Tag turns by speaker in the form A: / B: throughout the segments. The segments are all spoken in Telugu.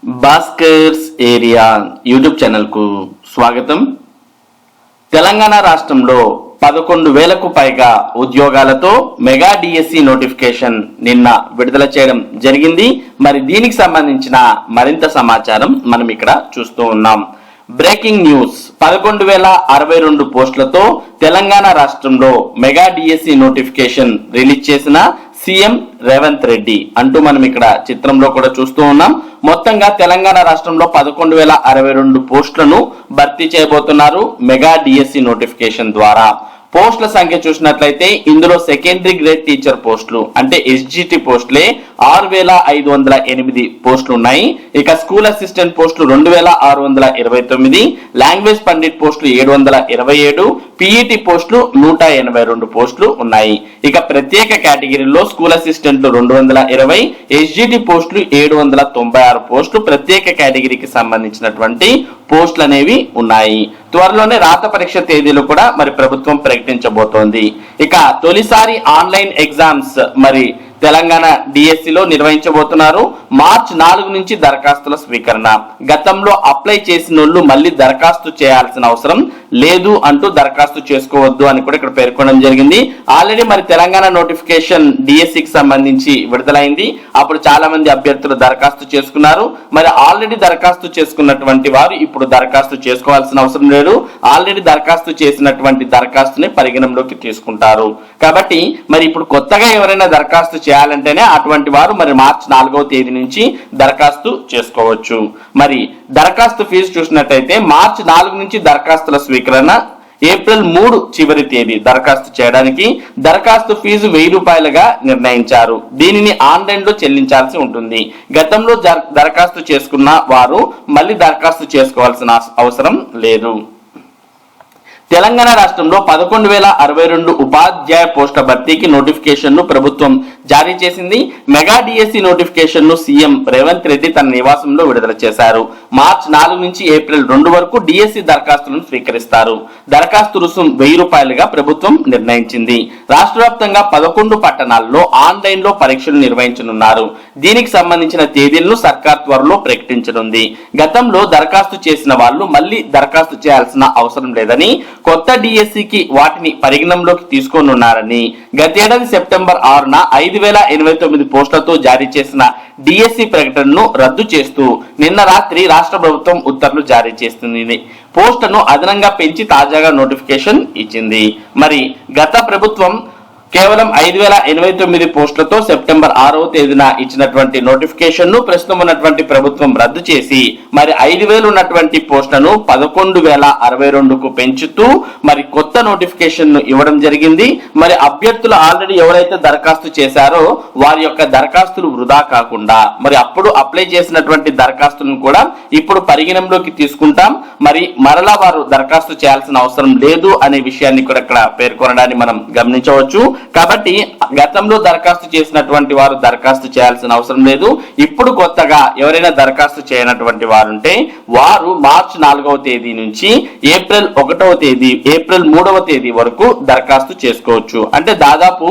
A: భాస్కర్స్ ఏరియా యూట్యూబ్ ఛానల్కు స్వాగతం. తెలంగాణ రాష్ట్రంలో 11,000కు పైగా ఉద్యోగాలతో మెగా డిఎస్సి నోటిఫికేషన్ నిన్న విడుదల చేయడం జరిగింది. మరి దీనికి సంబంధించిన మరింత సమాచారం మనం ఇక్కడ చూస్తూ ఉన్నాం. బ్రేకింగ్ న్యూస్, 11,062 పోస్టులతో తెలంగాణ రాష్ట్రంలో మెగా డిఎస్సి నోటిఫికేషన్ రిలీజ్ చేసిన సీఎం రేవంత్ రెడ్డి అంటూ మనం ఇక్కడ చిత్రంలో కూడా చూస్తూ ఉన్నాం. మొత్తంగా తెలంగాణ రాష్ట్రంలో 11,062 పోస్టులను భర్తీ చేయబోతున్నారు మెగా డిఎస్సి నోటిఫికేషన్ ద్వారా. పోస్టుల సంఖ్య చూసినట్లయితే ఇందులో సెకండరీ గ్రేడ్ టీచర్ పోస్టులు అంటే ఎస్జిటి పోస్టులే 6,508 పోస్టులు ఉన్నాయి. ఇక స్కూల్ అసిస్టెంట్ పోస్టులు 2,629, లాంగ్వేజ్ పండిట్ పోస్టులు 727, పిఈటి పోస్టులు 182 పోస్టులు ఉన్నాయి. ఇక ప్రత్యేక కేటగిరీలో స్కూల్ అసిస్టెంట్లు 220, ఎస్జిటి పోస్టులు 796 పోస్టులు ప్రత్యేక కేటగిరీకి సంబంధించినటువంటి పోస్టులు అనేవి ఉన్నాయి. త్వరలోనే రాత పరీక్ష తేదీలు కూడా మరి ప్రభుత్వం ప్రకటించబోతోంది. ఇక తొలిసారి ఆన్లైన్ ఎగ్జామ్స్ మరి తెలంగాణ డిఎస్సిలో నిర్వహించబోతున్నారు. మార్చి 4 నుంచి దరఖాస్తుల స్వీకరణ. గతంలో అప్లై చేసిన వాళ్ళు మళ్ళీ దరఖాస్తు చేయాల్సిన అవసరం లేదు అంటూ దరఖాస్తు చేసుకోవద్దు అని కూడా ఇక్కడ పేర్కొనడం జరిగింది. ఆల్రెడీ మరి తెలంగాణ నోటిఫికేషన్ డిఎస్సికి సంబంధించి విడుదలైంది. అప్పుడు చాలా మంది అభ్యర్థులు దరఖాస్తు చేసుకున్నారు. మరి ఆల్రెడీ దరఖాస్తు చేసుకున్నటువంటి వారు ఇప్పుడు దరఖాస్తు చేసుకోవాల్సిన అవసరం లేదు. ఆల్రెడీ దరఖాస్తు చేసినటువంటి దరఖాస్తుని పరిగణంలోకి తీసుకుంటారు. కాబట్టి మరి ఇప్పుడు కొత్తగా ఎవరైనా దరఖాస్తు చేయాలంటేనే అటువంటి వారు మరి మార్చి 4వ తేదీ నుంచి దరఖాస్తు చేసుకోవచ్చు. మరి దరఖాస్తు ఫీజు చూసినట్టయితే మార్చి 4 నుంచి దరఖాస్తుల స్వీకరణ, ఏప్రిల్ 3 చివరి తేదీ దరఖాస్తు చేయడానికి. దరఖాస్తు ఫీజు 1,000 రూపాయలుగా నిర్ణయించారు. దీనిని ఆన్లైన్ లో చెల్లించాల్సి ఉంటుంది. గతంలో దరఖాస్తు చేసుకున్న వారు మళ్ళీ దరఖాస్తు చేసుకోవాల్సిన అవసరం లేదు. తెలంగాణ రాష్ట్రంలో 11,062 ఉపాధ్యాయ పోస్టుల భర్తీకి నోటిఫికేషన్ ను ప్రభుత్వం జారీ చేసింది. మెగా డిఎస్సి నోటిఫికేషన్ ను సీఎం రేవంత్ రెడ్డి తన నివాసంలో విడుదల చేశారు. మార్చి 4 నుంచి ఏప్రిల్ 2 వరకు డిఎస్సి దరఖాస్తులను స్వీకరిస్తారు. దరఖాస్తు రుసుం 1,000 రూపాయలుగా ప్రభుత్వం నిర్ణయించింది. రాష్ట్ర వ్యాప్తంగా 11 పట్టణాల్లో ఆన్లైన్ లో పరీక్షలు నిర్వహించనున్నారు. దీనికి సంబంధించిన తేదీలను సర్కార్ త్వరలో ప్రకటించనుంది. గతంలో దరఖాస్తు చేసిన వాళ్ళు మళ్ళీ దరఖాస్తు చేయాల్సిన అవసరం లేదని, కొత్త డిఎస్సికి వాటిని పరిగణంలోకి తీసుకోనున్నారని గతేడాది సెప్టెంబర్ 6న 5,089 పోస్టులతో జారీ చేసిన డిఎస్సి ప్రకటనను రద్దు చేస్తూ నిన్న రాత్రి రాష్ట్ర ప్రభుత్వం ఉత్తర్వులు జారీ చేస్తుంది. పోస్టులను అదనంగా పెంచి తాజాగా నోటిఫికేషన్ ఇచ్చింది. మరి గత ప్రభుత్వం కేవలం 5,089 పోస్టులతో సెప్టెంబర్ 6వ తేదీన ఇచ్చినటువంటి నోటిఫికేషన్ ను ప్రస్తుతం ఉన్నటువంటి ప్రభుత్వం రద్దు చేసి మరి 5,000 ఉన్నటువంటి పోస్టులను 11,062కు పెంచుతూ మరి కొత్త నోటిఫికేషన్ ను ఇవ్వడం జరిగింది. మరి అభ్యర్థులు ఆల్రెడీ ఎవరైతే దరఖాస్తు చేశారో వారి యొక్క దరఖాస్తులు వృధా కాకుండా మరి అప్పుడు అప్లై చేసినటువంటి దరఖాస్తులను కూడా ఇప్పుడు పరిగణంలోకి తీసుకుంటాం. మరి మరలా వారు దరఖాస్తు చేయాల్సిన అవసరం లేదు అనే విషయాన్ని కూడా ఇక్కడ పేర్కొనడాన్ని మనం గమనించవచ్చు. కాబట్టి గతంలో దరఖాస్తు చేసినటువంటి వారు దరఖాస్తు చేయాల్సిన అవసరం లేదు. ఇప్పుడు కొత్తగా ఎవరైనా దరఖాస్తు చేయనటువంటి వారు ఉంటే వారు మార్చి 4వ తేదీ నుంచి ఏప్రిల్ 3వ తేదీ వరకు దరఖాస్తు చేసుకోవచ్చు. అంటే దాదాపు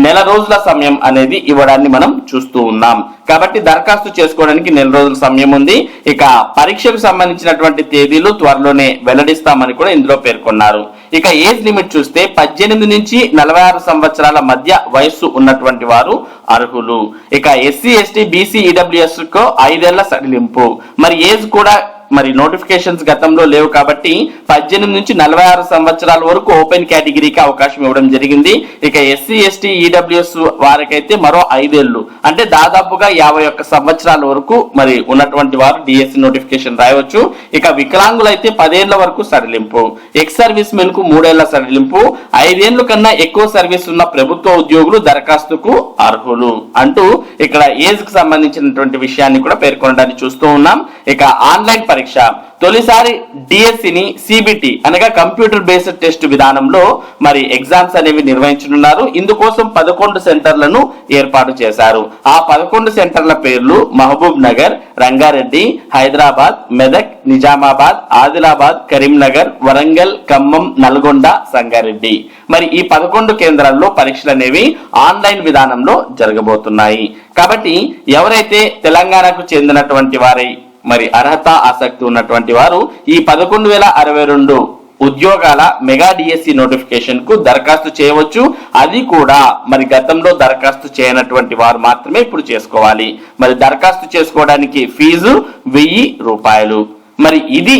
A: నెల రోజుల సమయం అనేది ఇవ్వడాన్ని మనం చూస్తూ ఉన్నాం. కాబట్టి దరఖాస్తు చేసుకోవడానికి నెల రోజుల సమయం ఉంది. ఇక పరీక్షకు సంబంధించినటువంటి తేదీలు త్వరలోనే వెల్లడిస్తామని కూడా ఇందులో పేర్కొన్నారు. ఇక ఏజ్ లిమిట్ చూస్తే 18 నుంచి 46 సంవత్సరాల మధ్య వయస్సు ఉన్నటువంటి వారు అర్హులు. ఇక ఎస్సీ, ఎస్టీ, బీసీ, ఈడబ్ల్యూఎస్ కు 5 ఏళ్ల సడలింపు. మరి ఏజ్ కూడా మరి నోటిఫికేషన్స్ గతంలో లేవు కాబట్టి 18 నుంచి 46 సంవత్సరాల వరకు ఓపెన్ కేటగిరీకి అవకాశం ఇవ్వడం జరిగింది. ఇక ఎస్సీ, ఎస్టీ, ఈడబ్ల్యూఎస్ వారికైతే మరో 5 ఏళ్లు అంటే దాదాపుగా 51 సంవత్సరాల వరకు మరి ఉన్నటువంటి వారు డిఎస్సి నోటిఫికేషన్ రాయవచ్చు. ఇక వికలాంగులైతే 10 ఏళ్ల వరకు సడలింపు. ఎక్స్ సర్వీస్ మెన్ కు 3 ఏళ్ల సడలింపు. 5 ఏళ్ల కన్నా ఎక్కువ సర్వీస్ ఉన్న ప్రభుత్వ ఉద్యోగులు దరఖాస్తుకు అర్హులు అంటూ ఇక్కడ ఏజ్ కు సంబంధించినటువంటి విషయాన్ని కూడా పేర్కొనడాన్ని చూస్తూ ఉన్నాం. ఇక ఆన్లైన్ పరీక్ష, తొలిసారి డిఎస్సిని సిబిటి అనగా కంప్యూటర్ బేస్డ్ టెస్ట్ విధానంలో మరి ఎగ్జామ్స్ అనేవి నిర్వహించనున్నారు. ఇందుకోసం 11 సెంటర్లను ఏర్పాటు చేశారు. ఆ 11 సెంటర్ల పేర్లు మహబూబ్ నగర్, రంగారెడ్డి, హైదరాబాద్, మెదక్, నిజామాబాద్, ఆదిలాబాద్, కరీంనగర్, వరంగల్, ఖమ్మం, నల్గొండ, సంగారెడ్డి. మరి ఈ 11 కేంద్రాల్లో పరీక్షలు అనేవి ఆన్లైన్ విధానంలో జరగబోతున్నాయి. కాబట్టి ఎవరైతే తెలంగాణకు చెందినటువంటి వారై మరి అర్హత ఆసక్తి ఉన్నటువంటి వారు ఈ 11,062 ఉద్యోగాల మెగా డిఎస్సి నోటిఫికేషన్ కు దరఖాస్తు చేయవచ్చు. అది కూడా మరి గతంలో దరఖాస్తు చేయనటువంటి వారు మాత్రమే ఇప్పుడు చేసుకోవాలి. మరి దరఖాస్తు చేసుకోవడానికి ఫీజు 1000 రూపాయలు. మరి ఇది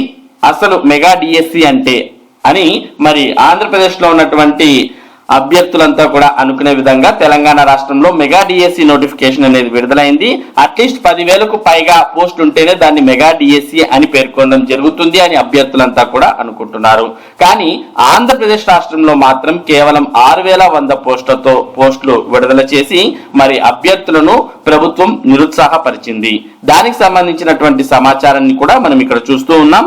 A: అసలు మెగా డిఎస్సి అంటే అని మరి ఆంధ్రప్రదేశ్ లో ఉన్నటువంటి అభ్యర్థులంతా కూడా అనుకునే విధంగా తెలంగాణ రాష్ట్రంలో మెగా డిఎస్సి నోటిఫికేషన్ అనేది విడుదలైంది. అట్లీస్ట్ 10,000కు పైగా పోస్టులు ఉంటేనే దాన్ని మెగా డిఎస్సి అని పేర్కొనడం జరుగుతుంది అని అభ్యర్థులంతా కూడా అనుకుంటున్నారు. కానీ ఆంధ్రప్రదేశ్ రాష్ట్రంలో మాత్రం కేవలం 6,100 పోస్టులు విడుదల చేసి మరి అభ్యర్థులను ప్రభుత్వం నిరుత్సాహపరిచింది. దానికి సంబంధించినటువంటి సమాచారాన్ని కూడా మనం ఇక్కడ చూస్తూ ఉన్నాం.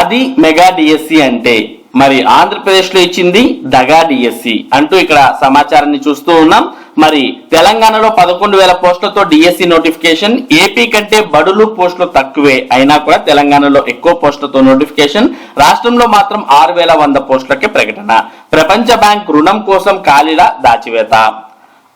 A: అది మెగా డిఎస్సి అంటే మరి ఆంధ్రప్రదేశ్ లో ఇచ్చింది దగా డిఎస్సి అంటూ ఇక్కడ సమాచారాన్ని చూస్తూ ఉన్నాం. మరి తెలంగాణలో 11,000 పోస్టులతో డిఎస్సి నోటిఫికేషన్, ఏపీ కంటే బడులు పోస్టులు తక్కువే అయినా కూడా తెలంగాణలో ఎక్కువ పోస్టులతో నోటిఫికేషన్, రాష్ట్రంలో మాత్రం 6,100 పోస్టులకే ప్రకటన. ప్రపంచ బ్యాంక్ రుణం కోసం ఖాళీల దాచివేత.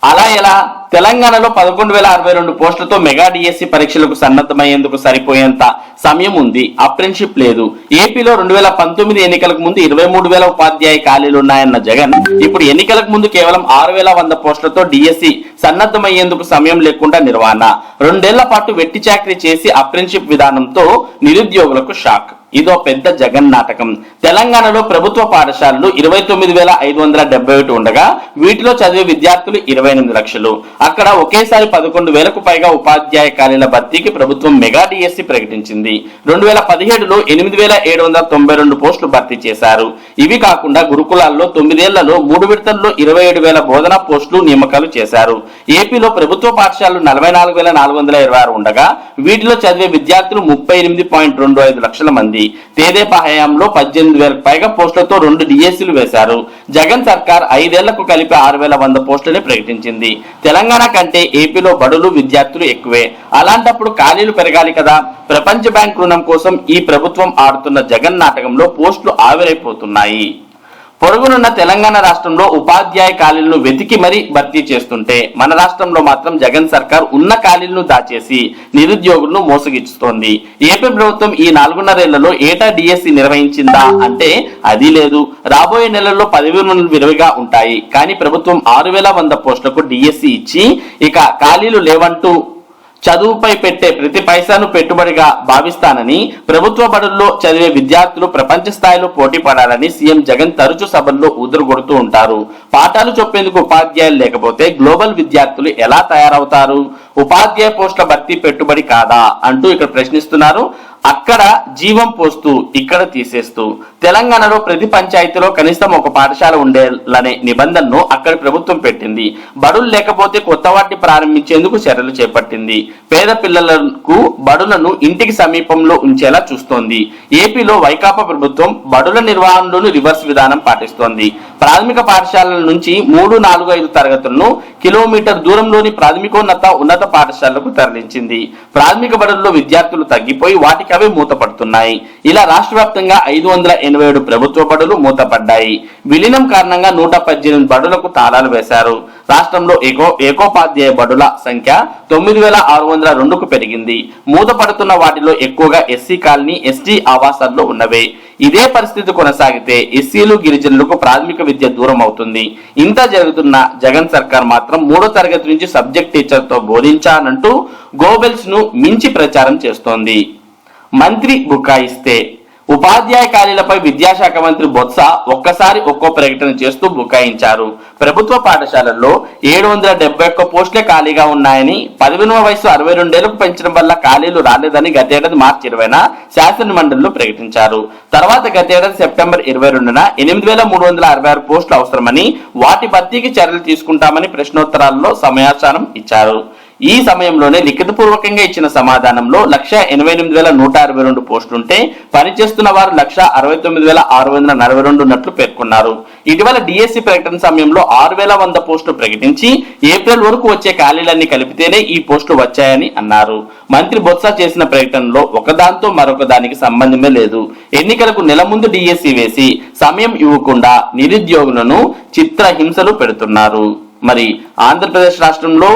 A: అలా ఎలా? తెలంగాణలో 11,062 పోస్టులతో మెగా డిఎస్సి పరీక్షలకు సన్నద్ధమయ్యేందుకు సరిపోయేంత సమయం ఉంది. అప్రెంటిషిప్ లేదు. ఏపీలో 2019 ఎన్నికలకు ముందు 23,000 ఉపాధ్యాయ ఖాళీలు ఉన్నాయన్న జగన్ ఇప్పుడు ఎన్నికలకు ముందు కేవలం 6,100 పోస్టులతో డిఎస్సి సన్నద్ధమయ్యేందుకు సమయం లేకుండా నిర్వహణ. 2 ఏళ్ల పాటు వెట్టి చాకరీ చేసి అప్రెంటిషిప్ విధానంతో నిరుద్యోగులకు షాక్. ఇదో పెద్ద జగన్ నాటకం. తెలంగాణలో ప్రభుత్వ పాఠశాలలు 29,571 ఉండగా వీటిలో చదివే విద్యార్థులు 28 లక్షలు. అక్కడ ఒకేసారి 11,000కు పైగా ఉపాధ్యాయ ఖాళీల భర్తీకి ప్రభుత్వం మెగా డిఎస్సి ప్రకటించింది. 2017లో 8,792 పోస్టులు భర్తీ చేశారు. ఇవి కాకుండా గురుకులాల్లో 9 ఏళ్లలో 3 విడతల్లో 27,000 బోధనా పోస్టులు నియామకాలు చేశారు. ఏపీలో ప్రభుత్వ పాఠశాలలు 44,426 ఉండగా వీటిలో చదివే విద్యార్థులు 38.25 లక్షల మంది. తెదేపా హయాంలో 18,000కు పైగా పోస్టులతో 2 డిఎస్సీలు వేశారు. జగన్ సర్కార్ 5 ఏళ్లకు కలిపి 6,100 పోస్టులని ప్రకటించింది. తెలంగాణ కంటే ఏపీలో బడులు విద్యార్థులు ఎక్కువే. అలాంటప్పుడు ఖాళీలు పెరగాలి కదా. ప్రపంచ బ్యాంక్ రుణం కోసం ఈ ప్రభుత్వం ఆడుతున్న జగన్ నాటకంలో పోస్టులు ఆవిరైపోతున్నాయి. పొరుగునున్న తెలంగాణ రాష్ట్రంలో ఉపాధ్యాయ ఖాళీలను వెతికి మరీ భర్తీ చేస్తుంటే మన రాష్ట్రంలో మాత్రం జగన్ సర్కార్ ఉన్న ఖాళీలను దాచేసి నిరుద్యోగులను మోసగిస్తోంది. ఏపీ ప్రభుత్వం ఈ 4.5 ఏళ్లలో ఏటా డిఎస్సి నిర్వహించిందా అంటే అది లేదు. రాబోయే నెలల్లో 10,000 విరివిగా ఉంటాయి. కానీ ప్రభుత్వం 6,100 పోస్టులకు డిఎస్సి ఇచ్చి ఇక ఖాళీలు లేవంటూ చదువుపై పెట్టే ప్రతి పైసాను పెట్టుబడిగా భావిస్తానని, ప్రభుత్వ బడుల్లో చదివే విద్యార్థులు ప్రపంచ స్థాయిలో పోటీ పడాలని సీఎం జగన్ తరచూ సభల్లో ఊదురుగొడుతూ ఉంటారు. పాఠాలు చెప్పేందుకు ఉపాధ్యాయులు లేకపోతే గ్లోబల్ విద్యార్థులు ఎలా తయారవుతారు? ఉపాధ్యాయ పోస్టుల భర్తీ పెట్టుబడి కాదా అంటూ ఇక్కడ ప్రశ్నిస్తున్నారు. అక్కడ జీవం పోస్తూ ఇక్కడ తీసేస్తూ తెలంగాణలో ప్రతి పంచాయతీలో కనీసం ఒక పాఠశాల ఉండేలనే నిబంధనను అక్కడి ప్రభుత్వం పెట్టింది. బడులు లేకపోతే కొత్త వాటిని ప్రారంభించేందుకు చర్యలు చేపట్టింది. పేద పిల్లలకు బడులను ఇంటికి సమీపంలో ఉంచేలా చూస్తోంది. ఏపీలో వైకాపా ప్రభుత్వం బడుల నిర్వహణలోని రివర్స్ విధానం పాటిస్తోంది. ప్రాథమిక పాఠశాలల నుంచి 3, 4, 5 తరగతులను కిలోమీటర్ దూరంలోని ప్రాథమికోన్నత ఉన్నత పాఠశాలలకు తరలించింది. ప్రాథమిక బడుల్లో విద్యార్థులు తగ్గిపోయి వాటికి అవే మూతపడుతున్నాయి. ఇలా రాష్ట్ర వ్యాప్తంగా 587 ప్రభుత్వ బడులు మూతపడ్డాయి. విలీనం కారణంగా 118 బడులకు తాళాలు వేశారు. రాష్ట్రంలో ఏకోపాధ్యాయ బడుల సంఖ్య 9,602కు పెరిగింది. మూతపడుతున్న వాటిలో ఎక్కువగా ఎస్సీ కాలనీ, ఎస్టీ ఆవాసాల్లో ఉన్నవే. ఇదే పరిస్థితి కొనసాగితే ఎస్సీలు, గిరిజనులకు ప్రాథమిక విద్య దూరం అవుతుంది. ఇంత జరుగుతున్న జగన్ సర్కార్ మాత్రం 3వ తరగతి నుంచి సబ్జెక్ట్ టీచర్తో బోధించానంటూ గోబెల్స్ ను మించి ప్రచారం చేస్తోంది. మంత్రి బుకాయిస్తే ఉపాధ్యాయ ఖాళీలపై విద్యాశాఖ మంత్రి బొత్స ఒక్కసారి ఒక్కో ప్రకటన చేస్తూ బుకాయించారు. ప్రభుత్వ పాఠశాలల్లో 771 పోస్టులే ఖాళీగా ఉన్నాయని, 10వ వయసు 62 ఏళ్లకు పెంచడం వల్ల ఖాళీలు రాలేదని గతేడాది మార్చి 20న శాసన మండలిలో ప్రకటించారు. తర్వాత గతేడాది సెప్టెంబర్ 22న 8,366 పోస్టులు అవసరమని, వాటి భర్తీకి చర్యలు తీసుకుంటామని ప్రశ్నోత్తరాల్లో సమాచారం ఇచ్చారు. ఈ సమయంలోనే లిఖితపూర్వకంగా ఇచ్చిన సమాధానంలో 1,88,162 పోస్టులుంటే పనిచేస్తున్న వారు 1,69,642 ఉన్నట్లు పేర్కొన్నారు. ఇటీవల డిఎస్సి ప్రకటన సమయంలో 6,100 పోస్టులు ప్రకటించి ఏప్రిల్ వరకు వచ్చే ఖాళీలన్నీ కలిపితేనే ఈ పోస్టులు వచ్చాయని అన్నారు. మంత్రి బొత్స చేసిన ప్రకటనలో ఒకదాంతో మరొక దానికి సంబంధమే లేదు. ఎన్నికలకు నెల ముందు డిఎస్సి వేసి సమయం ఇవ్వకుండా నిరుద్యోగులను చిత్రహింసలు పెడుతున్నారు. మరి ఆంధ్రప్రదేశ్ రాష్ట్రంలో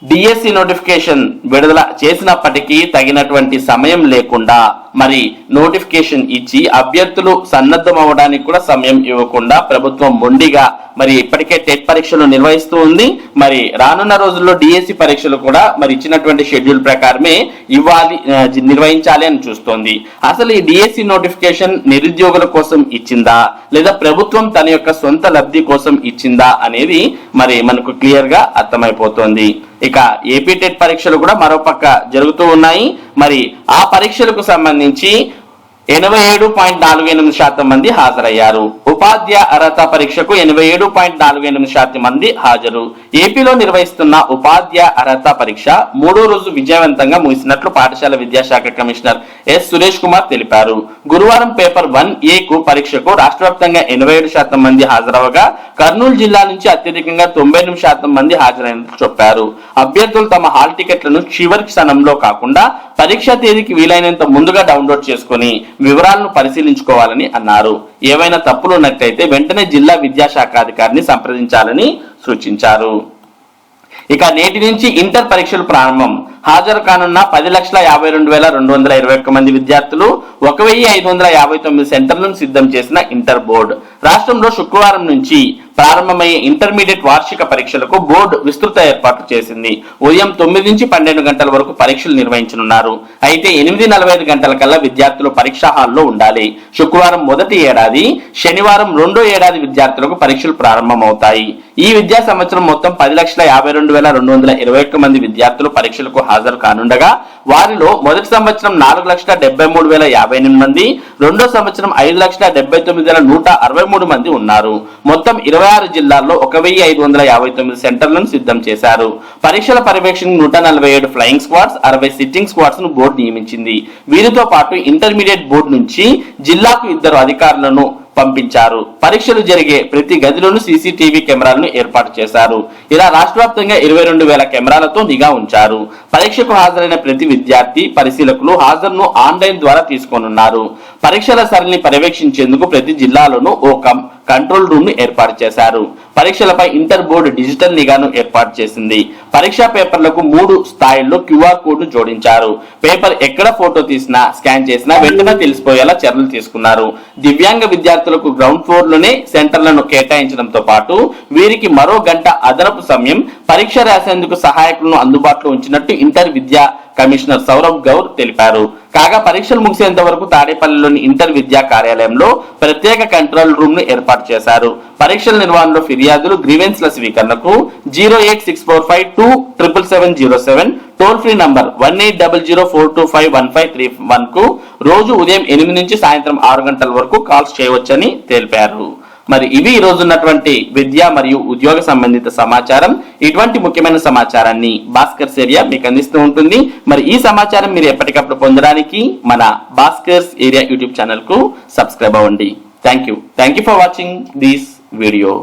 A: డిఎస్సి నోటిఫికేషన్ విడుదల చేసినప్పటికీ తగినటువంటి సమయం లేకుండా మరి నోటిఫికేషన్ ఇచ్చి అభ్యర్థులు సన్నద్ధం అవడానికి కూడా సమయం ఇవ్వకుండా ప్రభుత్వం మొండిగా మరి ఇప్పటికే టెట్ పరీక్షలు నిర్వహిస్తూ ఉంది. మరి రానున్న రోజుల్లో డిఎస్సి పరీక్షలు కూడా మరి ఇచ్చినటువంటి షెడ్యూల్ ప్రకారమే నిర్వహించాలి అని చూస్తోంది. అసలు ఈ డిఎస్సి నోటిఫికేషన్ నిరుద్యోగుల కోసం ఇచ్చిందా లేదా ప్రభుత్వం తన యొక్క సొంత లబ్ధి కోసం ఇచ్చిందా అనేది మరి మనకు క్లియర్ గా అర్థమైపోతోంది. ఇక ఏపీ టెట్ పరీక్షలు కూడా మరోపక్క జరుగుతూ ఉన్నాయి. మరి ఆ పరీక్షలకు సంబంధించి 87.48% మంది హాజరయ్యారు. ఉపాధ్యాయ అర్హత పరీక్షకు 87.48% మంది హాజరు. ఏపీలో నిర్వహిస్తున్న ఉపాధ్యాయ అర్హత పరీక్ష 3వ రోజు విజయవంతంగా ముగిసినట్లు పాఠశాల విద్యాశాఖ కమిషనర్ ఎస్ సురేష్ కుమార్ తెలిపారు. గురువారం పేపర్ 1A పరీక్షకు రాష్ట్ర వ్యాప్తంగా 87% మంది హాజరవగా కర్నూలు జిల్లా నుంచి అత్యధికంగా 98% మంది హాజరైనట్లు చెప్పారు. అభ్యర్థులు తమ హాల్ టికెట్లను చివరి క్షణంలో కాకుండా పరీక్ష తేదీకి వీలైనంత ముందుగా డౌన్లోడ్ చేసుకుని వివరాలను పరిశీలించుకోవాలని అన్నారు. ఏవైనా తప్పులు ఉన్నట్లయితే వెంటనే జిల్లా విద్యాశాఖాధికారిని సంప్రదించాలని సూచించారు. ఇక నేటి నుంచి ఇంటర్ పరీక్షలు ప్రారంభం. హాజరు కానున్న 10,52,221 మంది విద్యార్థులు 1,559 సెంటర్లను సిద్ధం చేసిన ఇంటర్ బోర్డు రాష్ట్రంలో శుక్రవారం నుంచి ప్రారంభమయ్యే ఇంటర్మీడియట్ వార్షిక పరీక్షలకు బోర్డు విస్తృత ఏర్పాట్లు చేసింది. ఉదయం 9 నుంచి 12 గంటల వరకు పరీక్షలు నిర్వహించనున్నారు. అయితే 8:45 గంటల కల్లా విద్యార్థులు పరీక్షా హాల్లో ఉండాలి. శుక్రవారం మొదటి ఏడాది, శనివారం రెండో ఏడాది విద్యార్థులకు పరీక్షలు ప్రారంభమవుతాయి. ఈ విద్యా సంవత్సరం మొత్తం 10,52,221 మంది విద్యార్థులు పరీక్షలకు హాజరు కానుండగా వారిలో మొదటి సంవత్సరం 4,73,058 మంది, రెండో సంవత్సరం 5,79,163 మంది ఉన్నారు. మొత్తం 26 జిల్లాల్లో 1,559 సెంటర్లను సిద్ధం చేశారు. పరీక్షల పర్యవేక్షణకు 147 ఫ్లయింగ్ స్క్వాడ్స్, 60 సిట్టింగ్ స్క్వాడ్స్ ను బోర్డు నియమించింది. వీరితో పాటు ఇంటర్మీడియట్ బోర్డు నుంచి జిల్లాకు 2 అధికారులను పంపించారు. పరీక్షలు జరిగే ప్రతి గదిలోనూ సీసీటీవీ కెమెరాలను ఏర్పాటు చేశారు. ఇలా రాష్ట్ర వ్యాప్తంగా 22,000 కెమెరాలతో నిఘా ఉంచారు. పరీక్షకు హాజరైన ప్రతి విద్యార్థి, పరిశీలకులు హాజరును ఆన్లైన్ ద్వారా తీసుకోనున్నారు. పరీక్షల సరళిని పర్యవేక్షించేందుకు ప్రతి జిల్లాలోనూ ఓ కంట్రోల్ రూమ్ ను ఏర్పాటు చేశారు. పరీక్షలపై ఇంటర్ బోర్డు డిజిటల్ నిఘాను ఏర్పాటు చేసింది. పరీక్షా పేపర్లకు 3 స్థాయిల్లో QR కోడ్ ను జోడించారు. పేపర్ ఎక్కడ ఫోటో తీసినా, స్కాన్ చేసినా వెంటనే తెలిసిపోయేలా చర్యలు తీసుకున్నారు. దివ్యాంగ విద్యార్థులకు గ్రౌండ్ ఫ్లోర్ లోనే సెంటర్లను కేటాయించడంతో పాటు వీరికి మరో గంట అదనపు సమయం పరీక్ష రాసేందుకు సహాయకులను అందుబాటులో ఉంచినట్టు ఇంటర్ విద్యా కమిషనర్ సౌరభ్ గౌర్ తెలిపారు. కాగా పరీక్షలు ముగిసేంత వరకు తాడేపల్లిలోని ఇంటర్ విద్యా కార్యాలయంలో ప్రత్యేక కంట్రోల్ రూమ్ ను ఏర్పాటు చేశారు. పరీక్షల నిర్వహణలో ఫిర్యాదులు, గ్రీవెన్స్ల స్వీకరణకు 08645277707 టోల్ ఫ్రీ నంబర్ 1800425151 కు రోజు ఉదయం 8 నుంచి సాయంత్రం 6 గంటల వరకు కాల్స్ చేయవచ్చని తెలిపారు. మరి ఇవి ఈ రోజు ఉన్నటువంటి విద్య మరియు ఉద్యోగ సంబంధిత సమాచారం. ఇటువంటి ముఖ్యమైన సమాచారాన్ని భాస్కర్స్ ఏరియా మీకు అందిస్తూ ఉంటుంది. మరి ఈ సమాచారం మీరు ఎప్పటికప్పుడు పొందడానికి మన భాస్కర్స్ ఏరియా యూట్యూబ్ ఛానల్ కు సబ్స్క్రైబ్ అవ్వండి. Thank you for watching this video.